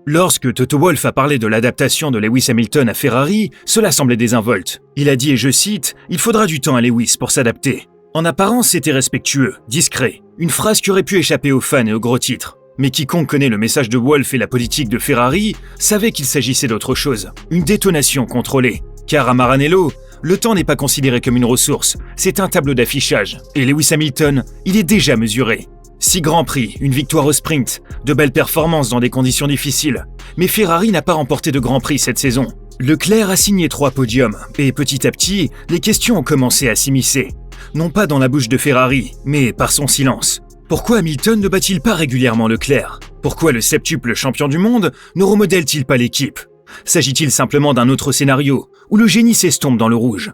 Lorsque Toto Wolff a parlé de l'adaptation de Lewis Hamilton à Ferrari, cela semblait désinvolte. Il a dit, et je cite, « Il faudra du temps à Lewis pour s'adapter ». En apparence, c'était respectueux, discret, une phrase qui aurait pu échapper aux fans et aux gros titres. Mais quiconque connaît le message de Wolff et la politique de Ferrari savait qu'il s'agissait d'autre chose, une détonation contrôlée. Car à Maranello, le temps n'est pas considéré comme une ressource, c'est un tableau d'affichage. Et Lewis Hamilton, il est déjà mesuré. 6 grands prix, une victoire au sprint, de belles performances dans des conditions difficiles. Mais Ferrari n'a pas remporté de grands prix cette saison. Leclerc a signé 3 podiums, et petit à petit, les questions ont commencé à s'immiscer. Non pas dans la bouche de Ferrari, mais par son silence. Pourquoi Hamilton ne bat-il pas régulièrement Leclerc? Pourquoi le septuple champion du monde ne remodèle-t-il pas l'équipe? S'agit-il simplement d'un autre scénario, où le génie s'estompe dans le rouge?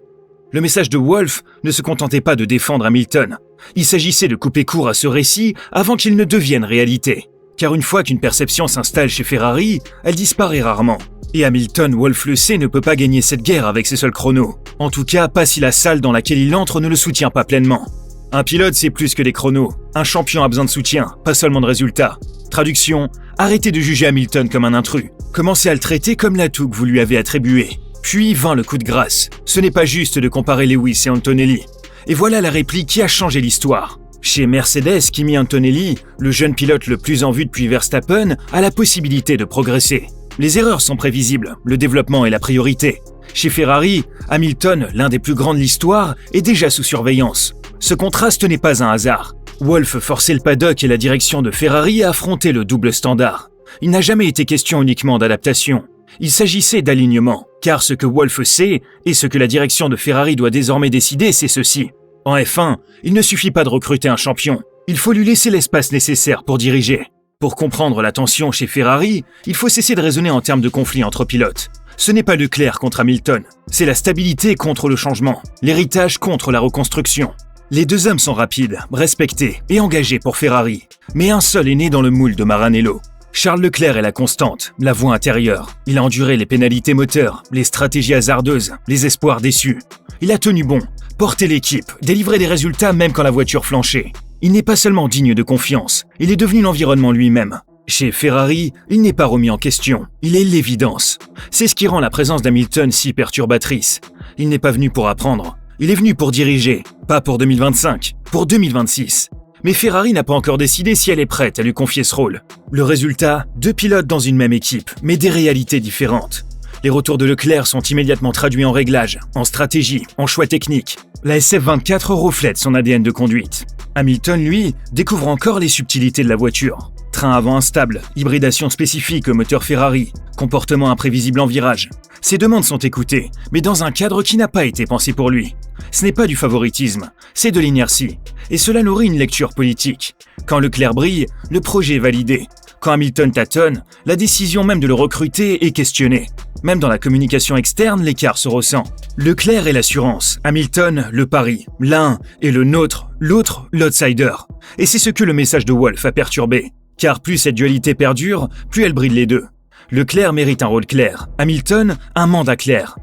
Le message de Wolff ne se contentait pas de défendre Hamilton. Il s'agissait de couper court à ce récit avant qu'il ne devienne réalité. Car une fois qu'une perception s'installe chez Ferrari, elle disparaît rarement. Et Hamilton, Wolff le sait, ne peut pas gagner cette guerre avec ses seuls chronos. En tout cas, pas si la salle dans laquelle il entre ne le soutient pas pleinement. Un pilote, c'est plus que des chronos. Un champion a besoin de soutien, pas seulement de résultats. Traduction, arrêtez de juger Hamilton comme un intrus. Commencez à le traiter comme l'atout que vous lui avez attribué. Puis vint le coup de grâce. Ce n'est pas juste de comparer Lewis et Antonelli. Et voilà la réplique qui a changé l'histoire. Chez Mercedes, Kimi Antonelli, le jeune pilote le plus en vue depuis Verstappen, a la possibilité de progresser. Les erreurs sont prévisibles, le développement est la priorité. Chez Ferrari, Hamilton, l'un des plus grands de l'histoire, est déjà sous surveillance. Ce contraste n'est pas un hasard. Wolff forçait le paddock et la direction de Ferrari à affronter le double standard. Il n'a jamais été question uniquement d'adaptation. Il s'agissait d'alignement, car ce que Wolff sait et ce que la direction de Ferrari doit désormais décider, c'est ceci. En F1, il ne suffit pas de recruter un champion, il faut lui laisser l'espace nécessaire pour diriger. Pour comprendre la tension chez Ferrari, il faut cesser de raisonner en termes de conflit entre pilotes. Ce n'est pas Leclerc contre Hamilton, c'est la stabilité contre le changement, l'héritage contre la reconstruction. Les deux hommes sont rapides, respectés et engagés pour Ferrari, mais un seul est né dans le moule de Maranello. Charles Leclerc est la constante, la voix intérieure. Il a enduré les pénalités moteurs, les stratégies hasardeuses, les espoirs déçus. Il a tenu bon, porté l'équipe, délivré des résultats même quand la voiture flanchait. Il n'est pas seulement digne de confiance, il est devenu l'environnement lui-même. Chez Ferrari, il n'est pas remis en question, il est l'évidence. C'est ce qui rend la présence d'Hamilton si perturbatrice. Il n'est pas venu pour apprendre, il est venu pour diriger, pas pour 2025, pour 2026. Mais Ferrari n'a pas encore décidé si elle est prête à lui confier ce rôle. Le résultat, 2 pilotes dans une même équipe, mais des réalités différentes. Les retours de Leclerc sont immédiatement traduits en réglage, en stratégie, en choix technique. La SF24 reflète son ADN de conduite. Hamilton, lui, découvre encore les subtilités de la voiture. Train avant instable, hybridation spécifique au moteur Ferrari, comportement imprévisible en virage. Ses demandes sont écoutées, mais dans un cadre qui n'a pas été pensé pour lui. Ce n'est pas du favoritisme, c'est de l'inertie. Et cela nourrit une lecture politique. Quand Leclerc brille, le projet est validé. Quand Hamilton tâtonne, la décision même de le recruter est questionnée. Même dans la communication externe, l'écart se ressent. Leclerc est l'assurance, Hamilton, le pari. L'un est le nôtre, l'autre, l'outsider. Et c'est ce que le message de Wolff a perturbé. Car plus cette dualité perdure, plus elle bride les deux. Leclerc mérite un rôle clair, Hamilton, un mandat clair.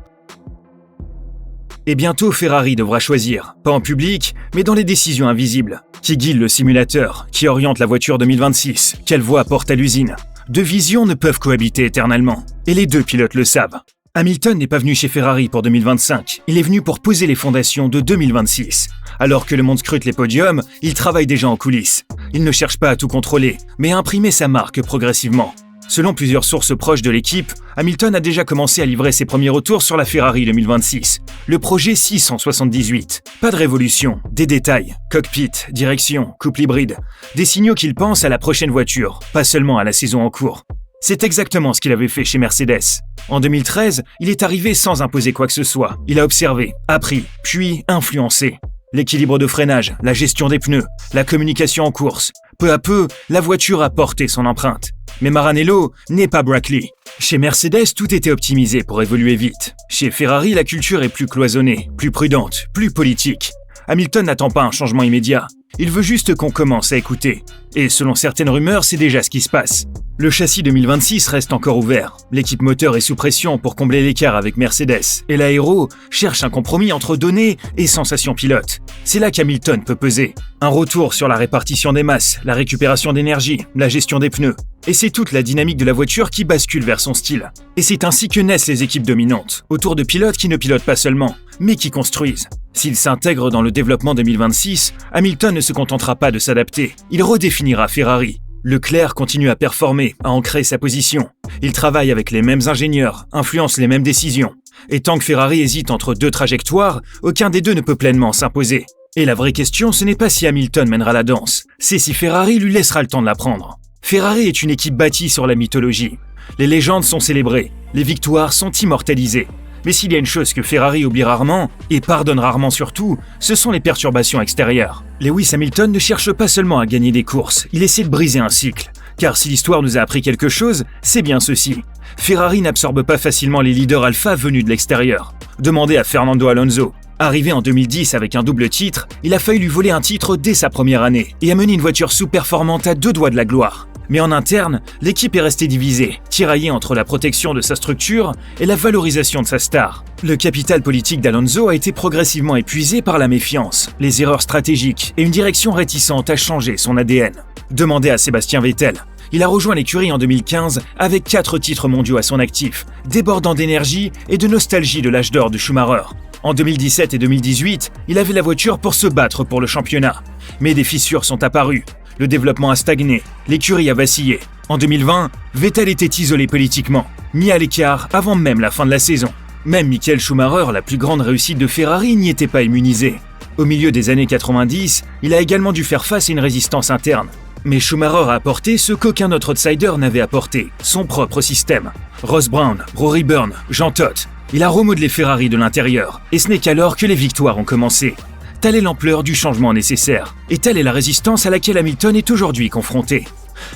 Et bientôt, Ferrari devra choisir, pas en public, mais dans les décisions invisibles. Qui guide le simulateur? Qui oriente la voiture 2026? Quelle voie porte à l'usine? 2 visions ne peuvent cohabiter éternellement. Et les 2 pilotes le savent. Hamilton n'est pas venu chez Ferrari pour 2025, il est venu pour poser les fondations de 2026. Alors que le monde scrute les podiums, il travaille déjà en coulisses. Il ne cherche pas à tout contrôler, mais à imprimer sa marque progressivement. Selon plusieurs sources proches de l'équipe, Hamilton a déjà commencé à livrer ses premiers retours sur la Ferrari 2026, le projet 678. Pas de révolution, des détails, cockpit, direction, couple hybride, des signaux qu'il pense à la prochaine voiture, pas seulement à la saison en cours. C'est exactement ce qu'il avait fait chez Mercedes. En 2013, il est arrivé sans imposer quoi que ce soit. Il a observé, appris, puis influencé. L'équilibre de freinage, la gestion des pneus, la communication en course. Peu à peu, la voiture a porté son empreinte. Mais Maranello n'est pas Brackley. Chez Mercedes, tout était optimisé pour évoluer vite. Chez Ferrari, la culture est plus cloisonnée, plus prudente, plus politique. Hamilton n'attend pas un changement immédiat. Il veut juste qu'on commence à écouter. Et selon certaines rumeurs, c'est déjà ce qui se passe. Le châssis 2026 reste encore ouvert. L'équipe moteur est sous pression pour combler l'écart avec Mercedes. Et l'aéro cherche un compromis entre données et sensations pilote. C'est là qu'Hamilton peut peser. Un retour sur la répartition des masses, la récupération d'énergie, la gestion des pneus. Et c'est toute la dynamique de la voiture qui bascule vers son style. Et c'est ainsi que naissent les équipes dominantes, autour de pilotes qui ne pilotent pas seulement, mais qui construisent. S'il s'intègre dans le développement 2026, Hamilton ne se contentera pas de s'adapter. Il redéfinira Ferrari. Leclerc continue à performer, à ancrer sa position. Il travaille avec les mêmes ingénieurs, influence les mêmes décisions. Et tant que Ferrari hésite entre deux trajectoires, aucun des deux ne peut pleinement s'imposer. Et la vraie question, ce n'est pas si Hamilton mènera la danse, c'est si Ferrari lui laissera le temps de l'apprendre. Ferrari est une équipe bâtie sur la mythologie. Les légendes sont célébrées, les victoires sont immortalisées. Mais s'il y a une chose que Ferrari oublie rarement, et pardonne rarement surtout, ce sont les perturbations extérieures. Lewis Hamilton ne cherche pas seulement à gagner des courses, il essaie de briser un cycle. Car si l'histoire nous a appris quelque chose, c'est bien ceci. Ferrari n'absorbe pas facilement les leaders alpha venus de l'extérieur. Demandez à Fernando Alonso. Arrivé en 2010 avec un double titre, il a failli lui voler un titre dès sa première année et amener une voiture sous-performante à 2 doigts de la gloire. Mais en interne, l'équipe est restée divisée, tiraillée entre la protection de sa structure et la valorisation de sa star. Le capital politique d'Alonso a été progressivement épuisé par la méfiance, les erreurs stratégiques et une direction réticente à changer son ADN. Demandez à Sébastien Vettel. Il a rejoint l'écurie en 2015 avec 4 titres mondiaux à son actif, débordant d'énergie et de nostalgie de l'âge d'or de Schumacher. En 2017 et 2018, il avait la voiture pour se battre pour le championnat. Mais des fissures sont apparues. Le développement a stagné, l'écurie a vacillé. En 2020, Vettel était isolé politiquement, mis à l'écart avant même la fin de la saison. Même Michael Schumacher, la plus grande réussite de Ferrari, n'y était pas immunisé. Au milieu des années 90, il a également dû faire face à une résistance interne. Mais Schumacher a apporté ce qu'aucun autre outsider n'avait apporté, son propre système. Ross Brown, Rory Byrne, Jean Todt. Il a remodelé Ferrari de l'intérieur, et ce n'est qu'alors que les victoires ont commencé. Telle est l'ampleur du changement nécessaire, et telle est la résistance à laquelle Hamilton est aujourd'hui confronté.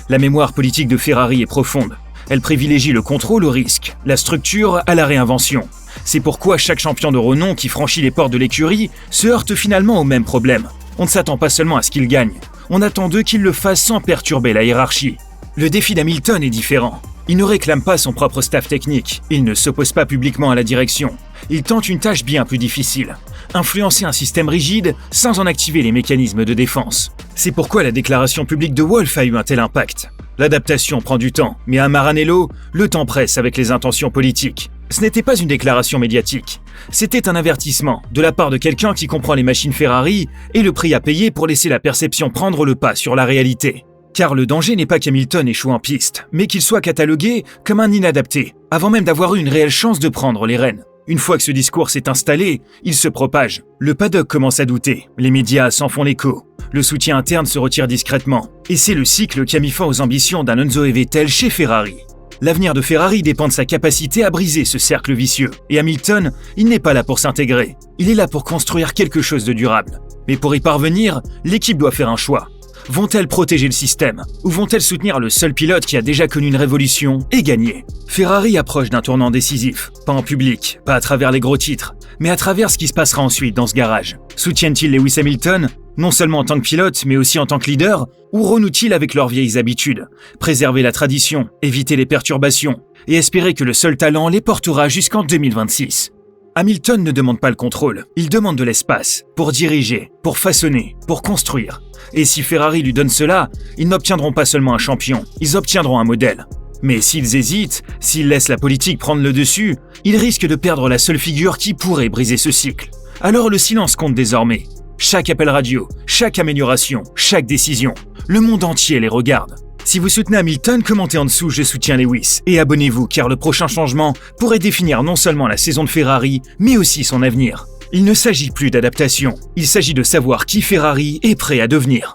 La mémoire politique de Ferrari est profonde. Elle privilégie le contrôle au risque, la structure à la réinvention. C'est pourquoi chaque champion de renom qui franchit les portes de l'écurie se heurte finalement au même problème. On ne s'attend pas seulement à ce qu'il gagne, on attend d'eux qu'ils le fassent sans perturber la hiérarchie. Le défi d'Hamilton est différent. Il ne réclame pas son propre staff technique, il ne s'oppose pas publiquement à la direction. Il tente une tâche bien plus difficile. Influencer un système rigide sans en activer les mécanismes de défense. C'est pourquoi la déclaration publique de Wolff a eu un tel impact. L'adaptation prend du temps, mais à Maranello, le temps presse avec les intentions politiques. Ce n'était pas une déclaration médiatique. C'était un avertissement de la part de quelqu'un qui comprend les machines Ferrari et le prix à payer pour laisser la perception prendre le pas sur la réalité. Car le danger n'est pas qu'Hamilton échoue en piste, mais qu'il soit catalogué comme un inadapté, avant même d'avoir eu une réelle chance de prendre les rênes. Une fois que ce discours s'est installé, il se propage. Le paddock commence à douter, les médias s'en font l'écho. Le soutien interne se retire discrètement. Et c'est le cycle qui a mis fin aux ambitions d'Alonso et Vettel chez Ferrari. L'avenir de Ferrari dépend de sa capacité à briser ce cercle vicieux. Et Hamilton, il n'est pas là pour s'intégrer. Il est là pour construire quelque chose de durable. Mais pour y parvenir, l'équipe doit faire un choix. Vont-elles protéger le système ou vont-elles soutenir le seul pilote qui a déjà connu une révolution et gagné? Ferrari approche d'un tournant décisif, pas en public, pas à travers les gros titres, mais à travers ce qui se passera ensuite dans ce garage. Soutiennent-ils Lewis Hamilton, non seulement en tant que pilote, mais aussi en tant que leader, ou renouent-ils avec leurs vieilles habitudes? Préserver la tradition, éviter les perturbations, et espérer que le seul talent les portera jusqu'en 2026. Hamilton ne demande pas le contrôle, il demande de l'espace, pour diriger, pour façonner, pour construire. Et si Ferrari lui donne cela, ils n'obtiendront pas seulement un champion, ils obtiendront un modèle. Mais s'ils hésitent, s'ils laissent la politique prendre le dessus, ils risquent de perdre la seule figure qui pourrait briser ce cycle. Alors le silence compte désormais. Chaque appel radio, chaque amélioration, chaque décision, le monde entier les regarde. Si vous soutenez Hamilton, commentez en dessous « Je soutiens Lewis » et abonnez-vous car le prochain changement pourrait définir non seulement la saison de Ferrari, mais aussi son avenir. Il ne s'agit plus d'adaptation, il s'agit de savoir qui Ferrari est prêt à devenir.